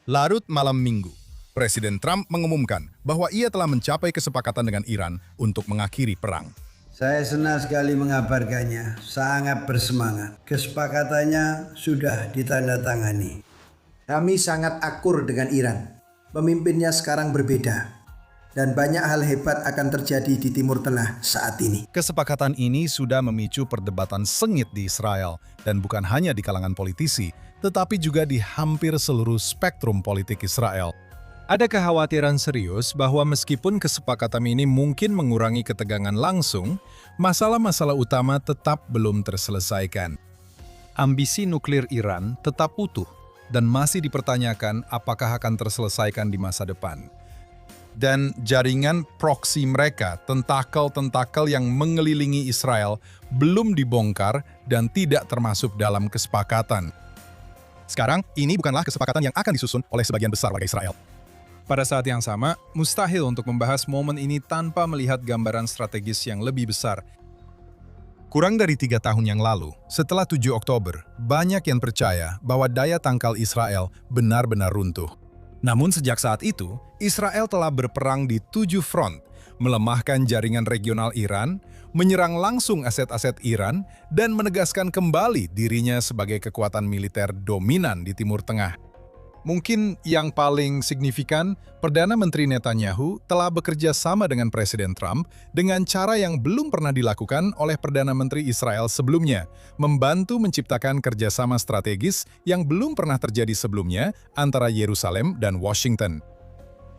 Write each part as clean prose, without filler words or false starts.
Larut malam Minggu, Presiden Trump mengumumkan bahwa ia telah mencapai kesepakatan dengan Iran untuk mengakhiri perang. Saya senang sekali mengabarkannya, sangat bersemangat. Kesepakatannya sudah ditandatangani. Kami sangat akur dengan Iran. Pemimpinnya sekarang berbeda. Dan banyak hal hebat akan terjadi di Timur Tengah saat ini. Kesepakatan ini sudah memicu perdebatan sengit di Israel, dan bukan hanya di kalangan politisi, tetapi juga di hampir seluruh spektrum politik Israel. Ada kekhawatiran serius bahwa meskipun kesepakatan ini mungkin mengurangi ketegangan langsung, masalah-masalah utama tetap belum terselesaikan. Ambisi nuklir Iran tetap utuh dan masih dipertanyakan apakah akan terselesaikan di masa depan. Dan jaringan proksi mereka, tentakel-tentakel yang mengelilingi Israel, belum dibongkar dan tidak termasuk dalam kesepakatan. Sekarang, ini bukanlah kesepakatan yang akan disusun oleh sebagian besar warga Israel. Pada saat yang sama, mustahil untuk membahas momen ini tanpa melihat gambaran strategis yang lebih besar. Kurang dari 3 tahun yang lalu, setelah 7 Oktober, banyak yang percaya bahwa daya tangkal Israel benar-benar runtuh. Namun sejak saat itu, Israel telah berperang di 7 front, melemahkan jaringan regional Iran, menyerang langsung aset-aset Iran, dan menegaskan kembali dirinya sebagai kekuatan militer dominan di Timur Tengah. Mungkin yang paling signifikan, Perdana Menteri Netanyahu telah bekerja sama dengan Presiden Trump dengan cara yang belum pernah dilakukan oleh Perdana Menteri Israel sebelumnya, membantu menciptakan kerjasama strategis yang belum pernah terjadi sebelumnya antara Yerusalem dan Washington.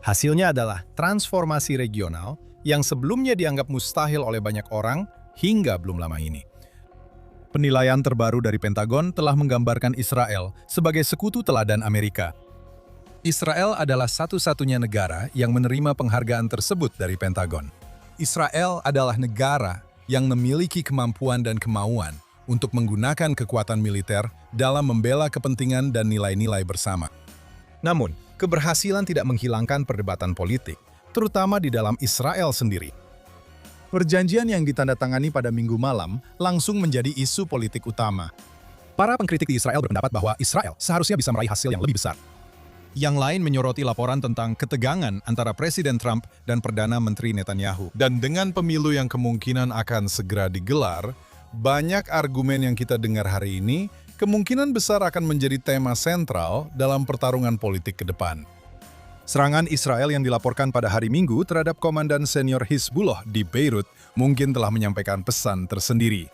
Hasilnya adalah transformasi regional yang sebelumnya dianggap mustahil oleh banyak orang hingga belum lama ini. Penilaian terbaru dari Pentagon telah menggambarkan Israel sebagai sekutu teladan Amerika. Israel adalah satu-satunya negara yang menerima penghargaan tersebut dari Pentagon. Israel adalah negara yang memiliki kemampuan dan kemauan untuk menggunakan kekuatan militer dalam membela kepentingan dan nilai-nilai bersama. Namun, keberhasilan tidak menghilangkan perdebatan politik, terutama di dalam Israel sendiri. Perjanjian yang ditandatangani pada Minggu malam langsung menjadi isu politik utama. Para pengkritik di Israel berpendapat bahwa Israel seharusnya bisa meraih hasil yang lebih besar. Yang lain menyoroti laporan tentang ketegangan antara Presiden Trump dan Perdana Menteri Netanyahu. Dan dengan pemilu yang kemungkinan akan segera digelar, banyak argumen yang kita dengar hari ini kemungkinan besar akan menjadi tema sentral dalam pertarungan politik ke depan. Serangan Israel yang dilaporkan pada hari Minggu terhadap komandan senior Hizbullah di Beirut mungkin telah menyampaikan pesan tersendiri.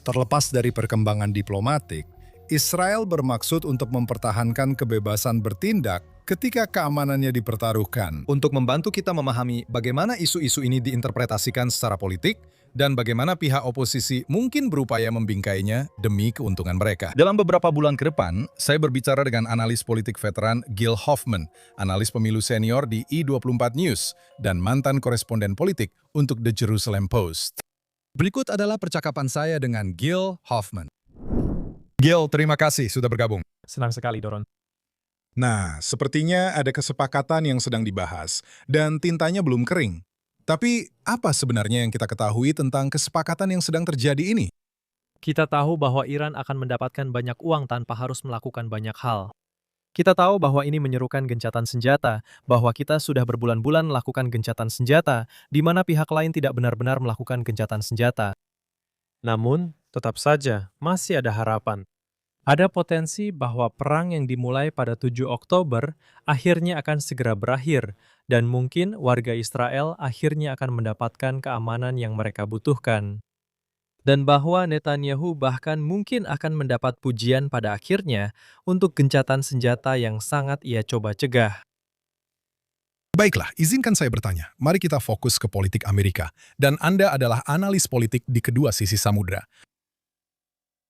Terlepas dari perkembangan diplomatik, Israel bermaksud untuk mempertahankan kebebasan bertindak ketika keamanannya dipertaruhkan. Untuk membantu kita memahami bagaimana isu-isu ini diinterpretasikan secara politik, dan bagaimana pihak oposisi mungkin berupaya membingkainya demi keuntungan mereka. Dalam beberapa bulan ke depan, saya berbicara dengan analis politik veteran Gil Hoffman, analis pemilu senior di I24 News, dan mantan koresponden politik untuk The Jerusalem Post. Berikut adalah percakapan saya dengan Gil Hoffman. Gil, terima kasih sudah bergabung. Senang sekali, Doron. Nah, sepertinya ada kesepakatan yang sedang dibahas, dan tintanya belum kering. Tapi, apa sebenarnya yang kita ketahui tentang kesepakatan yang sedang terjadi ini? Kita tahu bahwa Iran akan mendapatkan banyak uang tanpa harus melakukan banyak hal. Kita tahu bahwa ini menyerukan gencatan senjata, bahwa kita sudah berbulan-bulan melakukan gencatan senjata, di mana pihak lain tidak benar-benar melakukan gencatan senjata. Namun, tetap saja masih ada harapan. Ada potensi bahwa perang yang dimulai pada 7 Oktober akhirnya akan segera berakhir, dan mungkin warga Israel akhirnya akan mendapatkan keamanan yang mereka butuhkan. Dan bahwa Netanyahu bahkan mungkin akan mendapat pujian pada akhirnya untuk gencatan senjata yang sangat ia coba cegah. Baiklah, izinkan saya bertanya. Mari kita fokus ke politik Amerika, dan Anda adalah analis politik di kedua sisi samudra.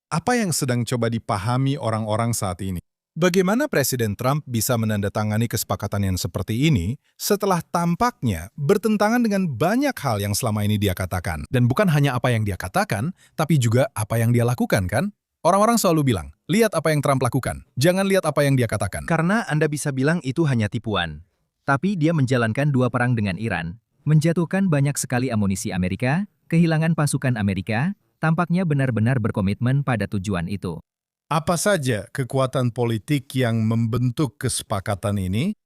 Apa yang sedang coba dipahami orang-orang saat ini? Bagaimana Presiden Trump bisa menandatangani kesepakatan yang seperti ini setelah tampaknya bertentangan dengan banyak hal yang selama ini dia katakan? Dan bukan hanya apa yang dia katakan, tapi juga apa yang dia lakukan, kan? Orang-orang selalu bilang, lihat apa yang Trump lakukan, jangan lihat apa yang dia katakan. Karena Anda bisa bilang itu hanya tipuan. Tapi dia menjalankan 2 perang dengan Iran, menjatuhkan banyak sekali amunisi Amerika, kehilangan pasukan Amerika, tampaknya benar-benar berkomitmen pada tujuan itu. Apa saja kekuatan politik yang membentuk kesepakatan ini?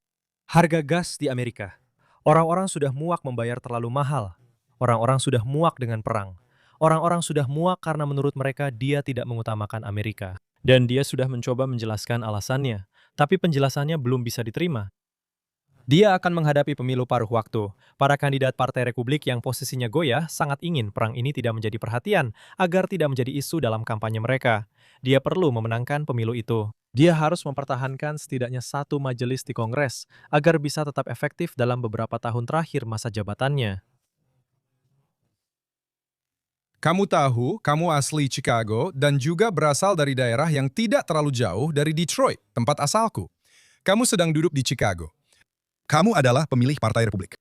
Harga gas di Amerika. Orang-orang sudah muak membayar terlalu mahal. Orang-orang sudah muak dengan perang. Orang-orang sudah muak karena menurut mereka dia tidak mengutamakan Amerika. Dan dia sudah mencoba menjelaskan alasannya, tapi penjelasannya belum bisa diterima. Dia akan menghadapi pemilu paruh waktu. Para kandidat Partai Republik yang posisinya goyah sangat ingin perang ini tidak menjadi perhatian agar tidak menjadi isu dalam kampanye mereka. Dia perlu memenangkan pemilu itu. Dia harus mempertahankan setidaknya satu majelis di Kongres agar bisa tetap efektif dalam beberapa tahun terakhir masa jabatannya. Kamu tahu, kamu asli Chicago dan juga berasal dari daerah yang tidak terlalu jauh dari Detroit, tempat asalku. Kamu sedang duduk di Chicago. Kamu adalah pemilih Partai Republik.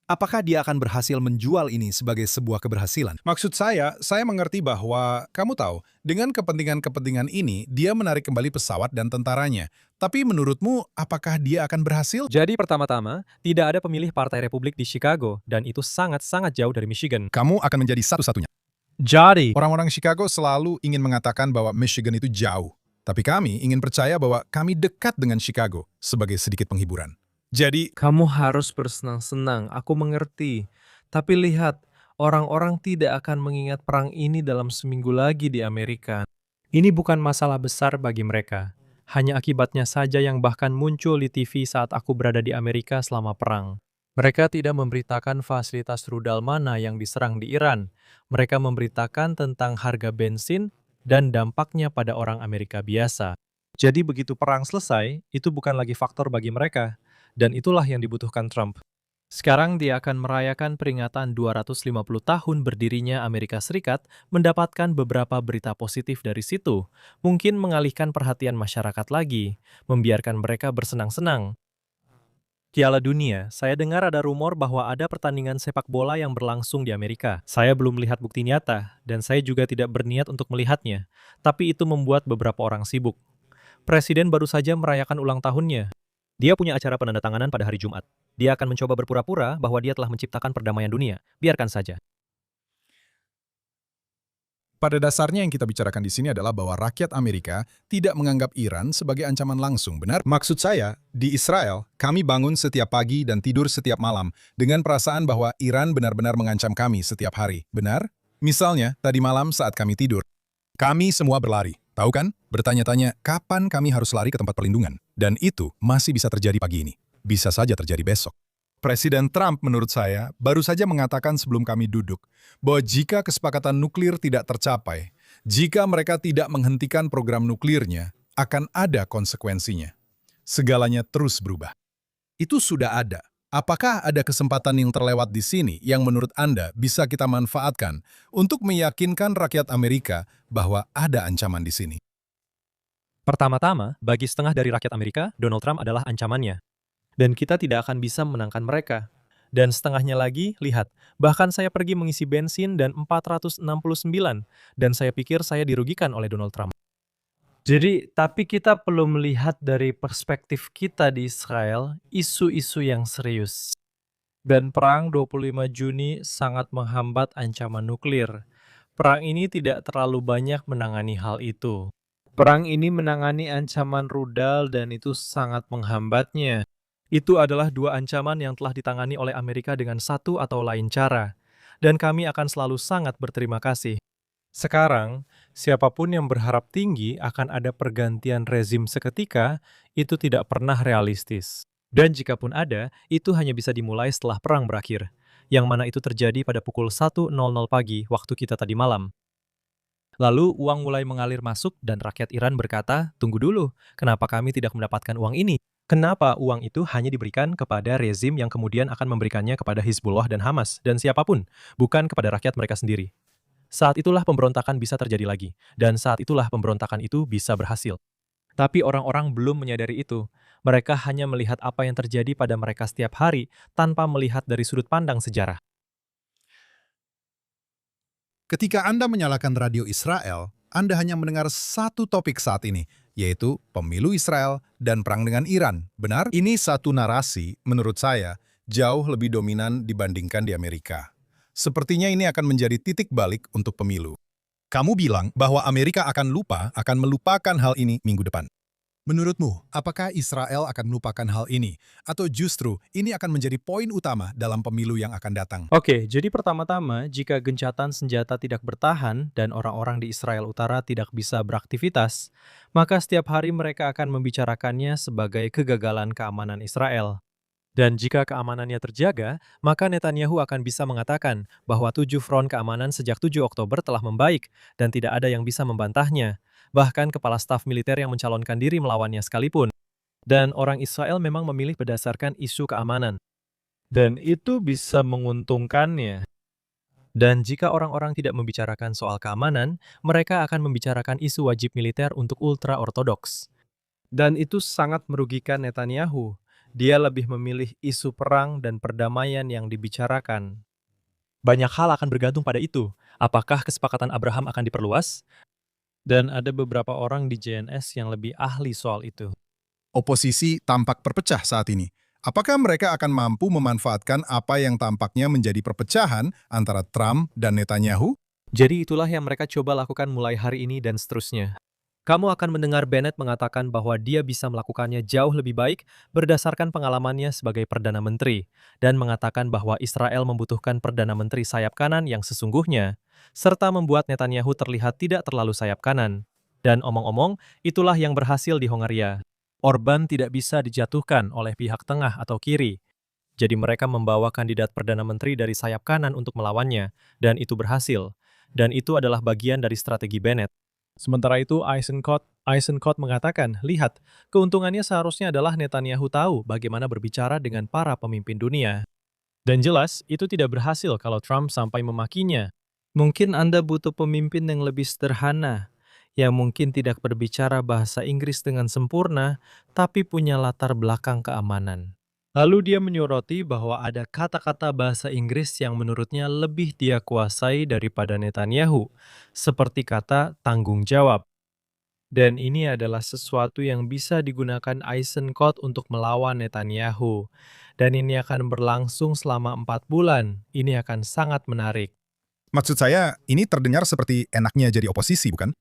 Apakah dia akan berhasil menjual ini sebagai sebuah keberhasilan? Maksud saya mengerti bahwa, kamu tahu, dengan kepentingan-kepentingan ini, dia menarik kembali pesawat dan tentaranya. Tapi menurutmu, apakah dia akan berhasil? Jadi pertama-tama, tidak ada pemilih Partai Republik di Chicago dan itu sangat-sangat jauh dari Michigan. Kamu akan menjadi satu-satunya. Jadi, Orang-orang Chicago selalu ingin mengatakan bahwa Michigan itu jauh. Tapi kami ingin percaya bahwa kami dekat dengan Chicago sebagai sedikit penghiburan. Jadi, kamu harus bersenang-senang, aku mengerti. Tapi lihat, orang-orang tidak akan mengingat perang ini dalam seminggu lagi di Amerika. Ini bukan masalah besar bagi mereka. Hanya akibatnya saja yang bahkan muncul di TV saat aku berada di Amerika selama perang. Mereka tidak memberitakan fasilitas rudal mana yang diserang di Iran. Mereka memberitakan tentang harga bensin dan dampaknya pada orang Amerika biasa. Jadi begitu perang selesai, itu bukan lagi faktor bagi mereka. Dan itulah yang dibutuhkan Trump. Sekarang dia akan merayakan peringatan 250 tahun berdirinya Amerika Serikat, mendapatkan beberapa berita positif dari situ, mungkin mengalihkan perhatian masyarakat lagi, membiarkan mereka bersenang-senang. Piala Dunia, saya dengar ada rumor bahwa ada pertandingan sepak bola yang berlangsung di Amerika. Saya belum melihat bukti nyata, dan saya juga tidak berniat untuk melihatnya. Tapi itu membuat beberapa orang sibuk. Presiden baru saja merayakan ulang tahunnya. Dia punya acara penandatanganan pada hari Jumat. Dia akan mencoba berpura-pura bahwa dia telah menciptakan perdamaian dunia. Biarkan saja. pada dasarnya yang kita bicarakan di sini adalah bahwa rakyat Amerika tidak menganggap Iran sebagai ancaman langsung, benar? Maksud saya, di Israel, kami bangun setiap pagi dan tidur setiap malam dengan perasaan bahwa Iran benar-benar mengancam kami setiap hari, benar? Misalnya, tadi malam saat kami tidur, kami semua berlari. Tahu kan? Bertanya-tanya, kapan kami harus lari ke tempat perlindungan? Dan itu masih bisa terjadi pagi ini. Bisa saja terjadi besok. Presiden Trump menurut saya baru saja mengatakan sebelum kami duduk bahwa jika kesepakatan nuklir tidak tercapai, jika mereka tidak menghentikan program nuklirnya, akan ada konsekuensinya. Segalanya terus berubah. Itu sudah ada. Apakah ada kesempatan yang terlewat di sini yang menurut Anda bisa kita manfaatkan untuk meyakinkan rakyat Amerika bahwa ada ancaman di sini? Pertama-tama, bagi setengah dari rakyat Amerika, Donald Trump adalah ancamannya. Dan kita tidak akan bisa menangkan mereka. Dan setengahnya lagi, lihat, bahkan saya pergi mengisi bensin dan 469, dan saya pikir saya dirugikan oleh Donald Trump. Jadi, tapi kita perlu melihat dari perspektif kita di Israel, isu-isu yang serius. Dan perang 25 Juni sangat menghambat ancaman nuklir. Perang ini tidak terlalu banyak menangani hal itu. Perang ini menangani ancaman rudal dan itu sangat menghambatnya. Itu adalah dua ancaman yang telah ditangani oleh Amerika dengan satu atau lain cara. Dan kami akan selalu sangat berterima kasih. Sekarang, siapapun yang berharap tinggi akan ada pergantian rezim seketika, itu tidak pernah realistis. Dan jikapun ada, itu hanya bisa dimulai setelah perang berakhir, yang mana itu terjadi pada pukul 1.00 pagi waktu kita tadi malam. Lalu uang mulai mengalir masuk dan rakyat Iran berkata, tunggu dulu, kenapa kami tidak mendapatkan uang ini? Kenapa uang itu hanya diberikan kepada rezim yang kemudian akan memberikannya kepada Hizbullah dan Hamas dan siapapun, bukan kepada rakyat mereka sendiri? Saat itulah pemberontakan bisa terjadi lagi, dan saat itulah pemberontakan itu bisa berhasil. Tapi orang-orang belum menyadari itu. Mereka hanya melihat apa yang terjadi pada mereka setiap hari tanpa melihat dari sudut pandang sejarah. Ketika Anda menyalakan radio Israel, Anda hanya mendengar satu topik saat ini, yaitu pemilu Israel dan perang dengan Iran. Benar? Ini satu narasi, menurut saya, jauh lebih dominan dibandingkan di Amerika. Sepertinya ini akan menjadi titik balik untuk pemilu. Kamu bilang bahwa Amerika akan melupakan hal ini minggu depan. Menurutmu, apakah Israel akan melupakan hal ini? Atau justru ini akan menjadi poin utama dalam pemilu yang akan datang? Oke, jadi pertama-tama, jika gencatan senjata tidak bertahan dan orang-orang di Israel Utara tidak bisa beraktivitas, maka setiap hari mereka akan membicarakannya sebagai kegagalan keamanan Israel. Dan jika keamanannya terjaga, maka Netanyahu akan bisa mengatakan bahwa 7 front keamanan sejak 7 Oktober telah membaik dan tidak ada yang bisa membantahnya. Bahkan kepala staf militer yang mencalonkan diri melawannya sekalipun. Dan orang Israel memang memilih berdasarkan isu keamanan. Dan itu bisa menguntungkannya. Dan jika orang-orang tidak membicarakan soal keamanan, mereka akan membicarakan isu wajib militer untuk ultra-ortodoks. Dan itu sangat merugikan Netanyahu. Dia lebih memilih isu perang dan perdamaian yang dibicarakan. Banyak hal akan bergantung pada itu. Apakah kesepakatan Abraham akan diperluas? Dan ada beberapa orang di JNS yang lebih ahli soal itu. Oposisi tampak perpecah saat ini. Apakah mereka akan mampu memanfaatkan apa yang tampaknya menjadi perpecahan antara Trump dan Netanyahu? Jadi itulah yang mereka coba lakukan mulai hari ini dan seterusnya. Kamu akan mendengar Bennett mengatakan bahwa dia bisa melakukannya jauh lebih baik berdasarkan pengalamannya sebagai Perdana Menteri, dan mengatakan bahwa Israel membutuhkan Perdana Menteri sayap kanan yang sesungguhnya, serta membuat Netanyahu terlihat tidak terlalu sayap kanan. Dan omong-omong, itulah yang berhasil di Hongaria. Orban tidak bisa dijatuhkan oleh pihak tengah atau kiri. Jadi mereka membawa kandidat Perdana Menteri dari sayap kanan untuk melawannya, dan itu berhasil. Dan itu adalah bagian dari strategi Bennett. Sementara itu, Eisenkot mengatakan, lihat, keuntungannya seharusnya adalah Netanyahu tahu bagaimana berbicara dengan para pemimpin dunia. Dan jelas, itu tidak berhasil kalau Trump sampai memakinya. Mungkin Anda butuh pemimpin yang lebih sederhana, yang mungkin tidak berbicara bahasa Inggris dengan sempurna, tapi punya latar belakang keamanan. Lalu dia menyoroti bahwa ada kata-kata bahasa Inggris yang menurutnya lebih dia kuasai daripada Netanyahu, seperti kata tanggung jawab. Dan ini adalah sesuatu yang bisa digunakan Eisenkot untuk melawan Netanyahu. Dan ini akan berlangsung selama 4 bulan. Ini akan sangat menarik. Maksud saya, ini terdengar seperti enaknya jadi oposisi, bukan?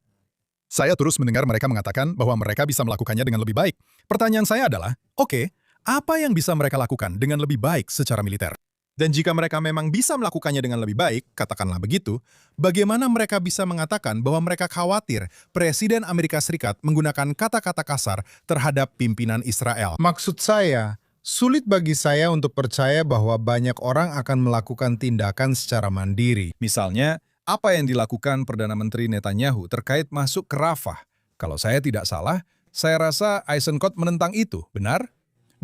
Saya terus mendengar mereka mengatakan bahwa mereka bisa melakukannya dengan lebih baik. Pertanyaan saya adalah, oke, apa yang bisa mereka lakukan dengan lebih baik secara militer? Dan jika mereka memang bisa melakukannya dengan lebih baik, katakanlah begitu, bagaimana mereka bisa mengatakan bahwa mereka khawatir Presiden Amerika Serikat menggunakan kata-kata kasar terhadap pimpinan Israel? Maksud saya, sulit bagi saya untuk percaya bahwa banyak orang akan melakukan tindakan secara mandiri. Misalnya, apa yang dilakukan Perdana Menteri Netanyahu terkait masuk ke Rafah? Kalau saya tidak salah, saya rasa Eisenkot menentang itu, benar?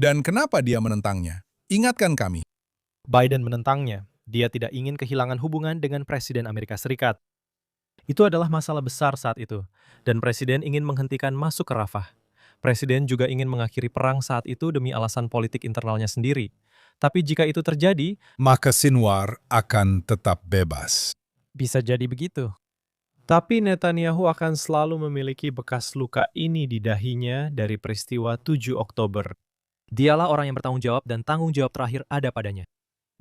Dan kenapa dia menentangnya? Ingatkan kami. Biden menentangnya. Dia tidak ingin kehilangan hubungan dengan Presiden Amerika Serikat. Itu adalah masalah besar saat itu. Dan Presiden ingin menghentikan masuk ke Rafah. Presiden juga ingin mengakhiri perang saat itu demi alasan politik internalnya sendiri. Tapi jika itu terjadi, Maka Sinwar akan tetap bebas. bisa jadi begitu. Tapi Netanyahu akan selalu memiliki bekas luka ini di dahinya dari peristiwa 7 Oktober. Dialah orang yang bertanggung jawab dan tanggung jawab terakhir ada padanya.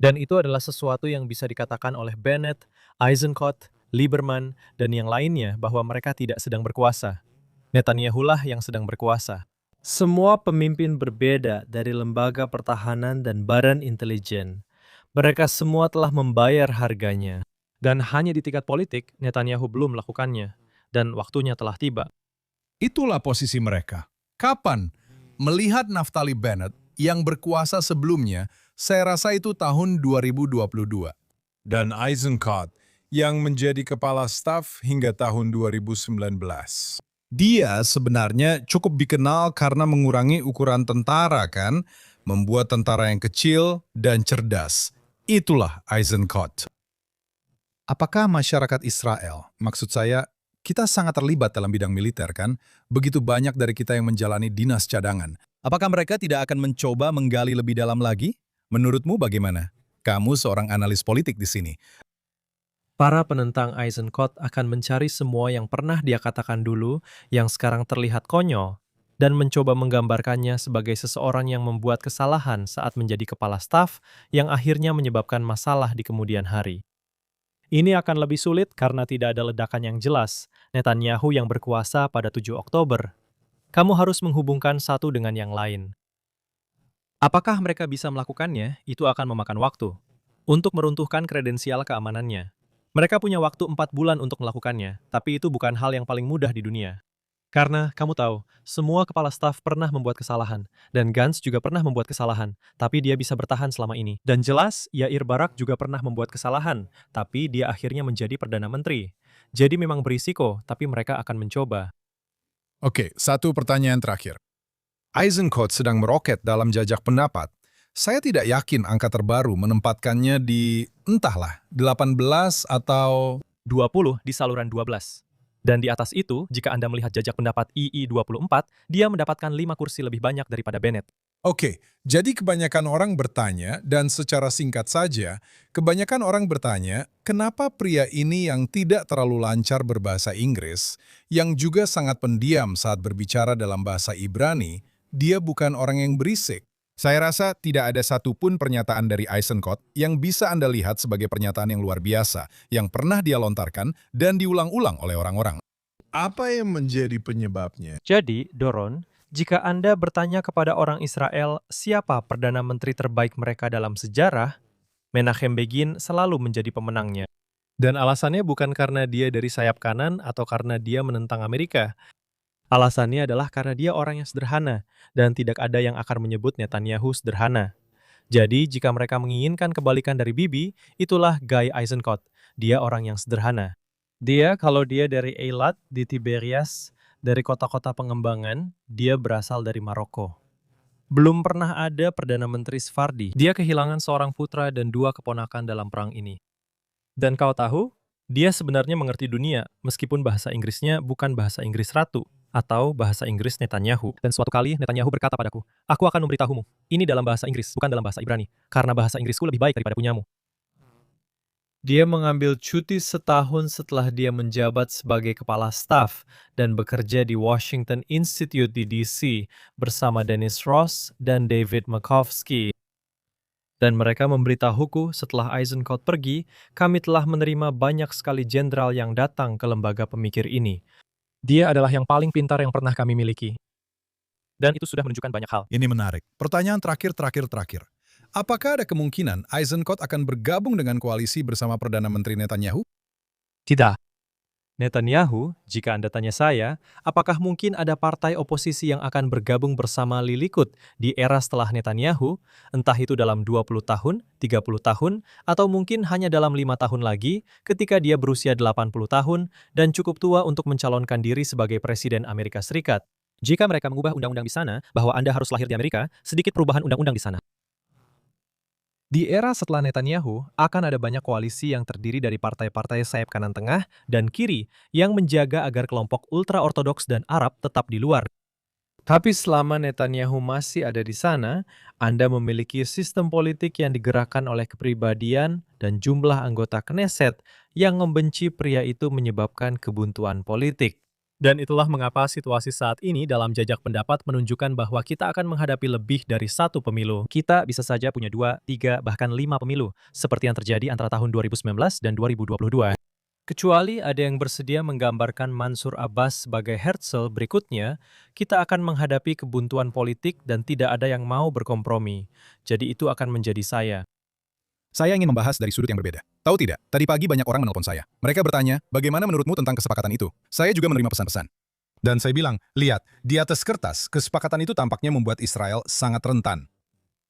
Dan itu adalah sesuatu yang bisa dikatakan oleh Bennett, Eisenkot, Lieberman, dan yang lainnya bahwa mereka tidak sedang berkuasa. Netanyahu lah yang sedang berkuasa. Semua pemimpin berbeda dari lembaga pertahanan dan badan intelijen. Mereka semua telah membayar harganya. Dan hanya di tingkat politik, Netanyahu belum melakukannya. Dan waktunya telah tiba. Itulah posisi mereka. Kapan? Melihat Naftali Bennett yang berkuasa sebelumnya, saya rasa itu tahun 2022. Dan Eisenkot yang menjadi kepala staf hingga tahun 2019. Dia sebenarnya cukup dikenal karena mengurangi ukuran tentara kan, membuat tentara yang kecil dan cerdas. Itulah Eisenkot. Apakah masyarakat Israel, maksud saya, kita sangat terlibat dalam bidang militer kan? Begitu banyak dari kita yang menjalani dinas cadangan. Apakah mereka tidak akan mencoba menggali lebih dalam lagi? Menurutmu bagaimana? Kamu seorang analis politik di sini. Para penentang Eisenkot akan mencari semua yang pernah dia katakan dulu, yang sekarang terlihat konyol, dan mencoba menggambarkannya sebagai seseorang yang membuat kesalahan saat menjadi kepala staf yang akhirnya menyebabkan masalah di kemudian hari. Ini akan lebih sulit karena tidak ada ledakan yang jelas. Netanyahu yang berkuasa pada 7 Oktober. Kamu harus menghubungkan satu dengan yang lain. Apakah mereka bisa melakukannya? Itu akan memakan waktu. Untuk meruntuhkan kredensial keamanannya. Mereka punya waktu 4 bulan untuk melakukannya, tapi itu bukan hal yang paling mudah di dunia. Karena, kamu tahu, semua kepala staf pernah membuat kesalahan, dan Gantz juga pernah membuat kesalahan, tapi dia bisa bertahan selama ini. Dan jelas, Yair Barak juga pernah membuat kesalahan, tapi dia akhirnya menjadi Perdana Menteri. Jadi memang berisiko, tapi mereka akan mencoba. Oke, satu pertanyaan terakhir. Eisenkot sedang meroket dalam jajak pendapat. Saya tidak yakin angka terbaru menempatkannya di, entahlah, 18 atau... 20 di saluran 12. Dan di atas itu, jika Anda melihat jajak pendapat II24, dia mendapatkan 5 kursi lebih banyak daripada Bennett. Oke, jadi kebanyakan orang bertanya, dan secara singkat saja, kebanyakan orang bertanya, kenapa pria ini yang tidak terlalu lancar berbahasa Inggris, yang juga sangat pendiam saat berbicara dalam bahasa Ibrani, dia bukan orang yang berisik? Saya rasa tidak ada satupun pernyataan dari Eisenkot yang bisa Anda lihat sebagai pernyataan yang luar biasa, yang pernah dia lontarkan dan diulang-ulang oleh orang-orang. Apa yang menjadi penyebabnya? Jadi, Doron, jika Anda bertanya kepada orang Israel siapa Perdana Menteri terbaik mereka dalam sejarah, Menachem Begin selalu menjadi pemenangnya. Dan alasannya bukan karena dia dari sayap kanan atau karena dia menentang Amerika. Alasannya adalah karena dia orang yang sederhana, dan tidak ada yang akan menyebut Netanyahu sederhana. Jadi, jika mereka menginginkan kebalikan dari Bibi, itulah Guy Eisenkot. Dia orang yang sederhana. Kalau dia dari Eilat di Tiberias, dari kota-kota pengembangan, dia berasal dari Maroko. Belum pernah ada Perdana Menteri Sfardi. Dia kehilangan seorang putra dan 2 keponakan dalam perang ini. Dan kau tahu, dia sebenarnya mengerti dunia, meskipun bahasa Inggrisnya bukan bahasa Inggris ratu, atau bahasa Inggris Netanyahu. Dan suatu kali Netanyahu berkata padaku, aku akan memberitahumu, ini dalam bahasa Inggris, bukan dalam bahasa Ibrani, karena bahasa Inggrisku lebih baik daripada punyamu. Dia mengambil cuti setahun setelah dia menjabat sebagai kepala staf dan bekerja di Washington Institute di DC bersama Dennis Ross dan David Makovsky. Dan mereka memberitahuku setelah Eisenkot pergi, kami telah menerima banyak sekali jenderal yang datang ke lembaga pemikir ini. Dia adalah yang paling pintar yang pernah kami miliki. Dan itu sudah menunjukkan banyak hal. Ini menarik. Pertanyaan terakhir. Apakah ada kemungkinan Eisenkot akan bergabung dengan koalisi bersama Perdana Menteri Netanyahu? Tidak. Netanyahu, jika Anda tanya saya, apakah mungkin ada partai oposisi yang akan bergabung bersama Likud di era setelah Netanyahu, entah itu dalam 20 tahun, 30 tahun, atau mungkin hanya dalam 5 tahun lagi ketika dia berusia 80 tahun dan cukup tua untuk mencalonkan diri sebagai Presiden Amerika Serikat. Jika mereka mengubah undang-undang di sana, bahwa Anda harus lahir di Amerika, sedikit perubahan undang-undang di sana. Di era setelah Netanyahu, akan ada banyak koalisi yang terdiri dari partai-partai sayap kanan tengah dan kiri yang menjaga agar kelompok ultra-ortodoks dan Arab tetap di luar. Tapi selama Netanyahu masih ada di sana, Anda memiliki sistem politik yang digerakkan oleh kepribadian dan jumlah anggota Knesset yang membenci pria itu menyebabkan kebuntuan politik. Dan itulah mengapa situasi saat ini dalam jajak pendapat menunjukkan bahwa kita akan menghadapi lebih dari 1 pemilu. Kita bisa saja punya 2, 3, bahkan 5 pemilu, seperti yang terjadi antara tahun 2019 dan 2022. Kecuali ada yang bersedia menggambarkan Mansur Abbas sebagai Herzl berikutnya, kita akan menghadapi kebuntuan politik dan tidak ada yang mau berkompromi. Jadi itu akan menjadi saya. Saya ingin membahas dari sudut yang berbeda. Tahu tidak, tadi pagi banyak orang menelpon saya. Mereka bertanya, bagaimana menurutmu tentang kesepakatan itu? Saya juga menerima pesan-pesan. Dan saya bilang, lihat, di atas kertas, kesepakatan itu tampaknya membuat Israel sangat rentan.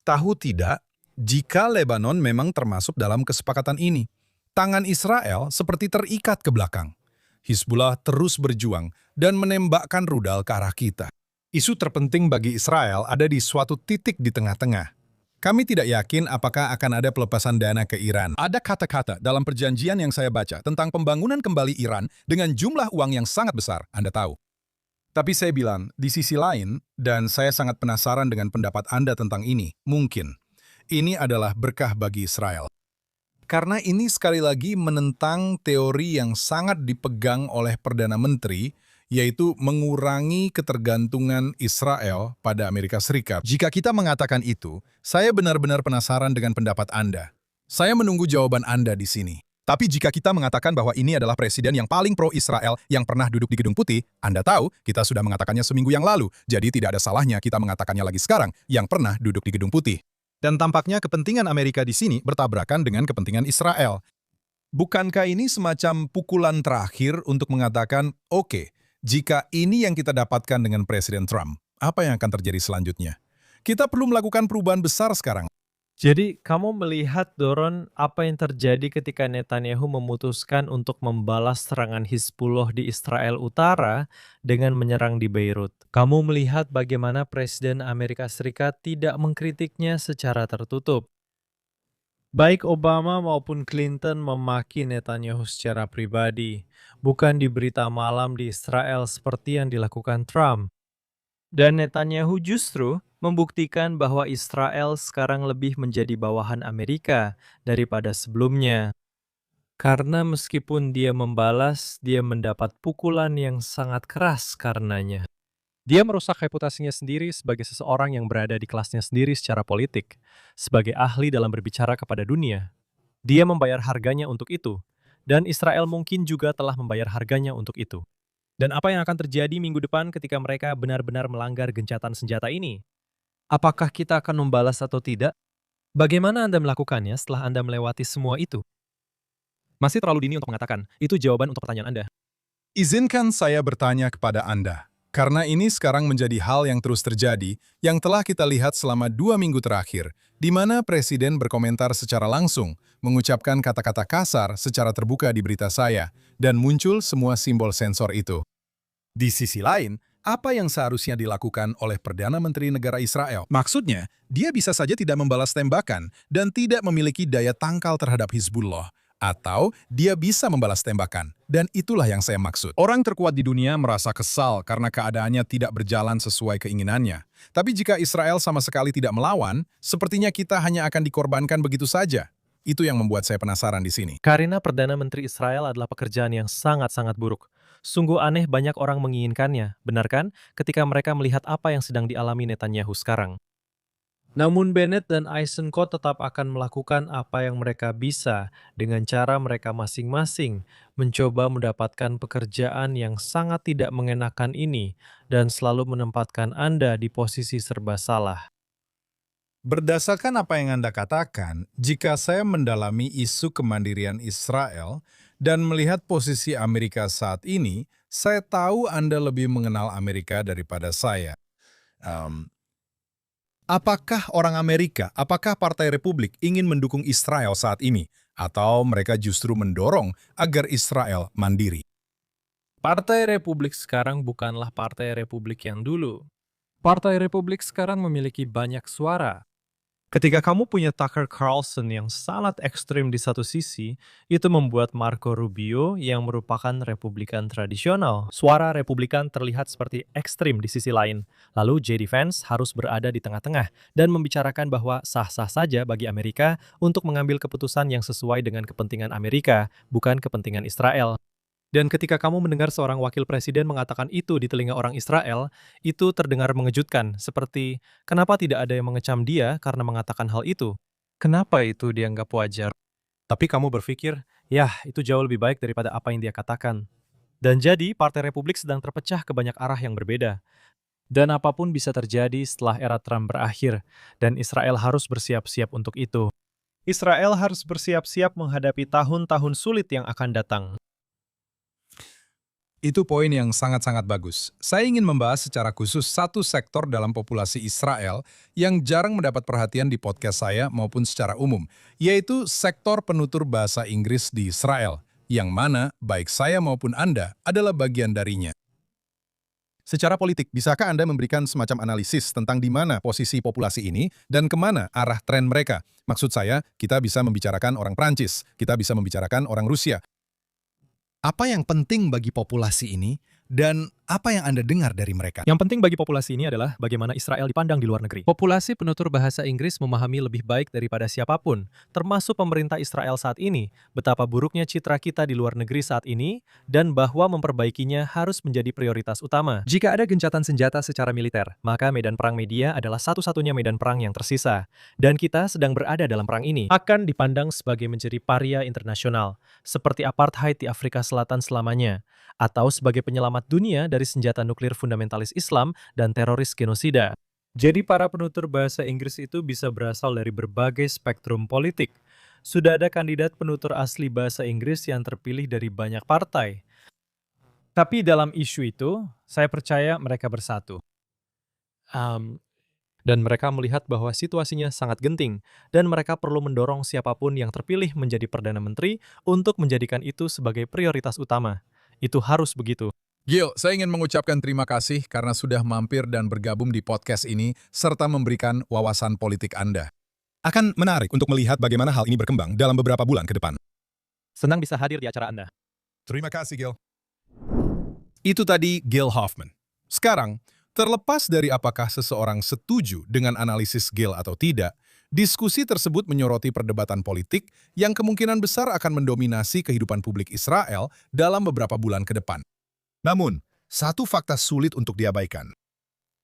Tahu tidak, jika Lebanon memang termasuk dalam kesepakatan ini, tangan Israel seperti terikat ke belakang. Hizbullah terus berjuang dan menembakkan rudal ke arah kita. Isu terpenting bagi Israel ada di suatu titik di tengah-tengah. Kami tidak yakin apakah akan ada pelepasan dana ke Iran. Ada kata-kata dalam perjanjian yang saya baca tentang pembangunan kembali Iran dengan jumlah uang yang sangat besar, Anda tahu. Tapi saya bilang, di sisi lain, dan saya sangat penasaran dengan pendapat Anda tentang ini, mungkin ini adalah berkah bagi Israel. Karena ini sekali lagi menentang teori yang sangat dipegang oleh Perdana Menteri, yaitu mengurangi ketergantungan Israel pada Amerika Serikat. Jika kita mengatakan itu, saya benar-benar penasaran dengan pendapat Anda. Saya menunggu jawaban Anda di sini. Tapi jika kita mengatakan bahwa ini adalah presiden yang paling pro-Israel yang pernah duduk di Gedung Putih, Anda tahu, kita sudah mengatakannya seminggu yang lalu, jadi tidak ada salahnya kita mengatakannya lagi sekarang, yang pernah duduk di Gedung Putih. Dan tampaknya kepentingan Amerika di sini bertabrakan dengan kepentingan Israel. Bukankah ini semacam pukulan terakhir untuk mengatakan, oke, jika ini yang kita dapatkan dengan Presiden Trump, apa yang akan terjadi selanjutnya? Kita perlu melakukan perubahan besar sekarang. Jadi, kamu melihat, Doron, apa yang terjadi ketika Netanyahu memutuskan untuk membalas serangan Hizbullah di Israel Utara dengan menyerang di Beirut. Kamu melihat bagaimana Presiden Amerika Serikat tidak mengkritiknya secara tertutup. Baik Obama maupun Clinton memaki Netanyahu secara pribadi, bukan di berita malam di Israel seperti yang dilakukan Trump. Dan Netanyahu justru membuktikan bahwa Israel sekarang lebih menjadi bawahan Amerika daripada sebelumnya. Karena meskipun dia membalas, dia mendapat pukulan yang sangat keras karenanya. Dia merusak reputasinya sendiri sebagai seseorang yang berada di kelasnya sendiri secara politik, sebagai ahli dalam berbicara kepada dunia. Dia membayar harganya untuk itu, dan Israel mungkin juga telah membayar harganya untuk itu. Dan apa yang akan terjadi minggu depan ketika mereka benar-benar melanggar gencatan senjata ini? Apakah kita akan membalas atau tidak? Bagaimana Anda melakukannya setelah Anda melewati semua itu? Masih terlalu dini untuk mengatakan, itu jawaban untuk pertanyaan Anda. Izinkan saya bertanya kepada Anda, karena ini sekarang menjadi hal yang terus terjadi, yang telah kita lihat selama 2 minggu terakhir, di mana Presiden berkomentar secara langsung, mengucapkan kata-kata kasar secara terbuka di berita saya, dan muncul semua simbol sensor itu. Di sisi lain, apa yang seharusnya dilakukan oleh Perdana Menteri Negara Israel? Maksudnya, dia bisa saja tidak membalas tembakan dan tidak memiliki daya tangkal terhadap Hizbullah. Atau dia bisa membalas tembakan. Dan itulah yang saya maksud. Orang terkuat di dunia merasa kesal karena keadaannya tidak berjalan sesuai keinginannya. Tapi jika Israel sama sekali tidak melawan, sepertinya kita hanya akan dikorbankan begitu saja. Itu yang membuat saya penasaran di sini. Karena Perdana Menteri Israel adalah pekerjaan yang sangat-sangat buruk. Sungguh aneh banyak orang menginginkannya, benar kan? Ketika mereka melihat apa yang sedang dialami Netanyahu sekarang. Namun Bennett dan Eisenkot tetap akan melakukan apa yang mereka bisa dengan cara mereka masing-masing mencoba mendapatkan pekerjaan yang sangat tidak mengenakan ini dan selalu menempatkan Anda di posisi serba salah. Berdasarkan apa yang Anda katakan, jika saya mendalami isu kemandirian Israel dan melihat posisi Amerika saat ini, saya tahu Anda lebih mengenal Amerika daripada saya. Apakah orang Amerika, apakah Partai Republik ingin mendukung Israel saat ini? Atau mereka justru mendorong agar Israel mandiri? Partai Republik sekarang bukanlah Partai Republik yang dulu. Partai Republik sekarang memiliki banyak suara. Ketika kamu punya Tucker Carlson yang sangat ekstrim di satu sisi, itu membuat Marco Rubio yang merupakan Republikan tradisional. Suara Republikan terlihat seperti ekstrim di sisi lain. Lalu J.D. Vance harus berada di tengah-tengah dan membicarakan bahwa sah-sah saja bagi Amerika untuk mengambil keputusan yang sesuai dengan kepentingan Amerika, bukan kepentingan Israel. Dan ketika kamu mendengar seorang wakil presiden mengatakan itu di telinga orang Israel, itu terdengar mengejutkan, seperti kenapa tidak ada yang mengecam dia karena mengatakan hal itu? Kenapa itu dianggap wajar? Tapi kamu berpikir, yah, itu jauh lebih baik daripada apa yang dia katakan. Dan jadi, Partai Republik sedang terpecah ke banyak arah yang berbeda. Dan apapun bisa terjadi setelah era Trump berakhir, dan Israel harus bersiap-siap untuk itu. Israel harus bersiap-siap menghadapi tahun-tahun sulit yang akan datang. Itu poin yang sangat-sangat bagus. Saya ingin membahas secara khusus satu sektor dalam populasi Israel yang jarang mendapat perhatian di podcast saya maupun secara umum, yaitu sektor penutur bahasa Inggris di Israel, yang mana baik saya maupun Anda adalah bagian darinya. Secara politik, bisakah Anda memberikan semacam analisis tentang di mana posisi populasi ini dan kemana arah tren mereka? Maksud saya, kita bisa membicarakan orang Prancis, kita bisa membicarakan orang Rusia. Apa yang penting bagi populasi ini? Dan apa yang Anda dengar dari mereka? Yang penting bagi populasi ini adalah bagaimana Israel dipandang di luar negeri. Populasi penutur bahasa Inggris memahami lebih baik daripada siapapun, termasuk pemerintah Israel saat ini, betapa buruknya citra kita di luar negeri saat ini, dan bahwa memperbaikinya harus menjadi prioritas utama. Jika ada gencatan senjata secara militer, maka medan perang media adalah satu-satunya medan perang yang tersisa. Dan kita sedang berada dalam perang ini. Akan dipandang sebagai menjadi paria internasional, seperti apartheid di Afrika Selatan selamanya, atau sebagai penyelamat dunia dari senjata nuklir fundamentalis Islam dan teroris genosida. Jadi para penutur bahasa Inggris itu bisa berasal dari berbagai spektrum politik. Sudah ada kandidat penutur asli bahasa Inggris yang terpilih dari banyak partai. Tapi dalam isu itu, saya percaya mereka bersatu. Dan mereka melihat bahwa situasinya sangat genting, dan mereka perlu mendorong siapapun yang terpilih menjadi Perdana Menteri untuk menjadikan itu sebagai prioritas utama. Itu harus begitu. Gil, saya ingin mengucapkan terima kasih karena sudah mampir dan bergabung di podcast ini serta memberikan wawasan politik Anda. Akan menarik untuk melihat bagaimana hal ini berkembang dalam beberapa bulan ke depan. Senang bisa hadir di acara Anda. Terima kasih, Gil. Itu tadi Gil Hoffman. Sekarang, terlepas dari apakah seseorang setuju dengan analisis Gil atau tidak, diskusi tersebut menyoroti perdebatan politik yang kemungkinan besar akan mendominasi kehidupan publik Israel dalam beberapa bulan ke depan. Namun, satu fakta sulit untuk diabaikan.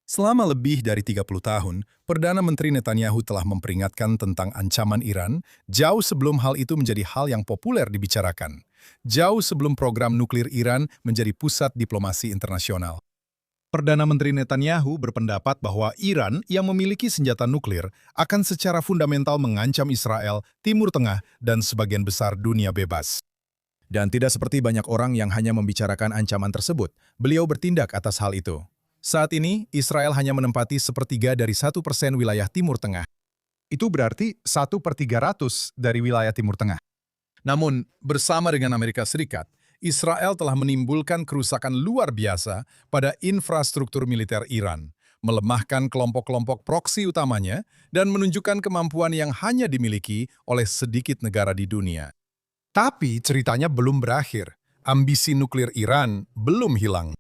Selama lebih dari 30 tahun, Perdana Menteri Netanyahu telah memperingatkan tentang ancaman Iran jauh sebelum hal itu menjadi hal yang populer dibicarakan. Jauh sebelum program nuklir Iran menjadi pusat diplomasi internasional. Perdana Menteri Netanyahu berpendapat bahwa Iran yang memiliki senjata nuklir akan secara fundamental mengancam Israel, Timur Tengah, dan sebagian besar dunia bebas. Dan tidak seperti banyak orang yang hanya membicarakan ancaman tersebut, beliau bertindak atas hal itu. Saat ini, Israel hanya menempati 1/3 dari 1% wilayah Timur Tengah. Itu berarti 1/300 dari wilayah Timur Tengah. Namun, bersama dengan Amerika Serikat, Israel telah menimbulkan kerusakan luar biasa pada infrastruktur militer Iran, melemahkan kelompok-kelompok proksi utamanya, dan menunjukkan kemampuan yang hanya dimiliki oleh sedikit negara di dunia. Tapi ceritanya belum berakhir. Ambisi nuklir Iran belum hilang.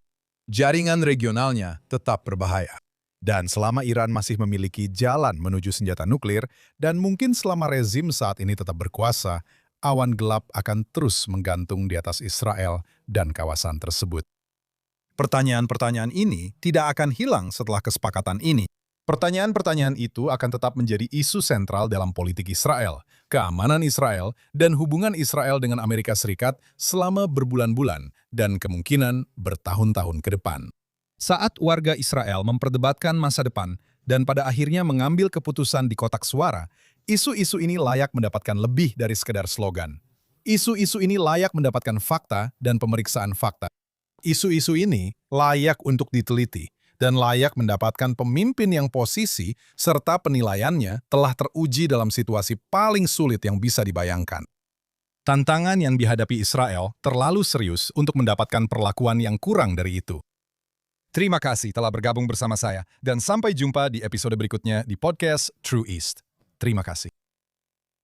Jaringan regionalnya tetap berbahaya. Dan selama Iran masih memiliki jalan menuju senjata nuklir, dan mungkin selama rezim saat ini tetap berkuasa, awan gelap akan terus menggantung di atas Israel dan kawasan tersebut. Pertanyaan-pertanyaan ini tidak akan hilang setelah kesepakatan ini. Pertanyaan-pertanyaan itu akan tetap menjadi isu sentral dalam politik Israel, keamanan Israel, dan hubungan Israel dengan Amerika Serikat selama berbulan-bulan dan kemungkinan bertahun-tahun ke depan. Saat warga Israel memperdebatkan masa depan dan pada akhirnya mengambil keputusan di kotak suara, isu-isu ini layak mendapatkan lebih dari sekedar slogan. Isu-isu ini layak mendapatkan fakta dan pemeriksaan fakta. Isu-isu ini layak untuk diteliti dan layak mendapatkan pemimpin yang posisi serta penilaiannya telah teruji dalam situasi paling sulit yang bisa dibayangkan. Tantangan yang dihadapi Israel terlalu serius untuk mendapatkan perlakuan yang kurang dari itu. Terima kasih telah bergabung bersama saya dan sampai jumpa di episode berikutnya di podcast True East. Terima kasih.